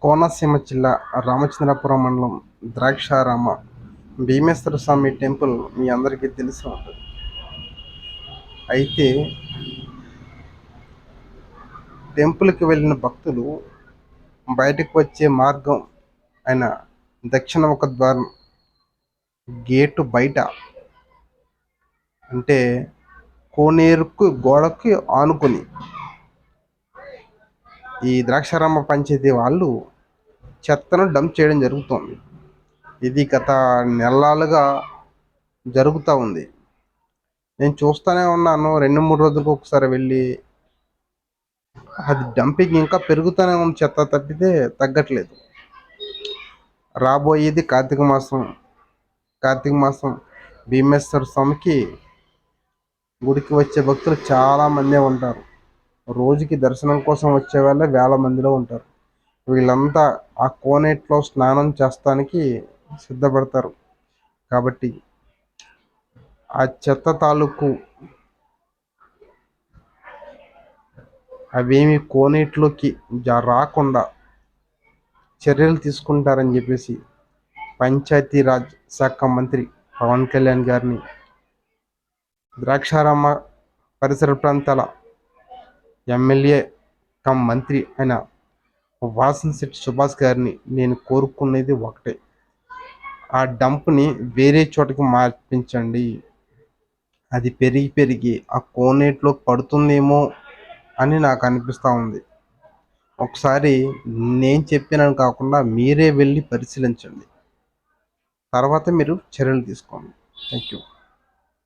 కోనసీమ జిల్లా రామచంద్రపురం మండలం ద్రాక్షారామ భీమేశ్వర స్వామి టెంపుల్ మీ అందరికీ తెలిసి ఉంటుంది. అయితే టెంపుల్కి వెళ్ళిన భక్తులు బయటకు వచ్చే మార్గం అయిన దక్షిణ ముఖ ద్వారం గేటు బయట, అంటే కోనేరుకు గోడకి ఆనుకొని ఈ ద్రాక్షారామ పంచాయతీ వాళ్ళు చెత్తను డంప్ చేయడం జరుగుతుంది. ఇది గత నెలలుగా జరుగుతూ ఉంది. నేను చూస్తూనే ఉన్నాను. 2-3 రోజులకు ఒకసారి వెళ్ళి అది డంపింగ్ ఇంకా పెరుగుతూనే ఉంది. చెత్త తప్పితే తగ్గట్లేదు. రాబోయేది కార్తీక మాసం భీమేశ్వర స్వామికి గుడికి వచ్చే భక్తులు చాలామందే ఉంటారు. రోజుకి దర్శనం కోసం వచ్చే వాళ్ళే వేల మందిలో ఉంటారు. వీళ్ళంతా ఆ కోనేట్లో స్నానం చేస్తానికి సిద్ధపడతారు. కాబట్టి ఆ చెత్త తాలూకు అవేమి కోనేట్లోకి రాకుండా చర్యలు తీసుకుంటారని చెప్పేసి పంచాయతీరాజ్ శాఖ మంత్రి పవన్ కళ్యాణ్ గారిని, ద్రాక్షారామ పరిసర ప్రాంతాల ఎమ్మెల్యే కమ్ మంత్రి అయిన వాసంశెట్టి సుభాష్ గారిని నేను కోరుకునేది ఒకటే: ఆ డంప్ని వేరే చోటకి మార్పించండి. అది పెరిగి ఆ కోనేట్లో పడుతుందేమో అని నాకు అనిపిస్తూ ఉంది. ఒకసారి నేను చెప్పినని కాకుండా మీరే వెళ్ళి పరిశీలించండి. తర్వాత మీరు చర్యలు తీసుకోండి. Thank you.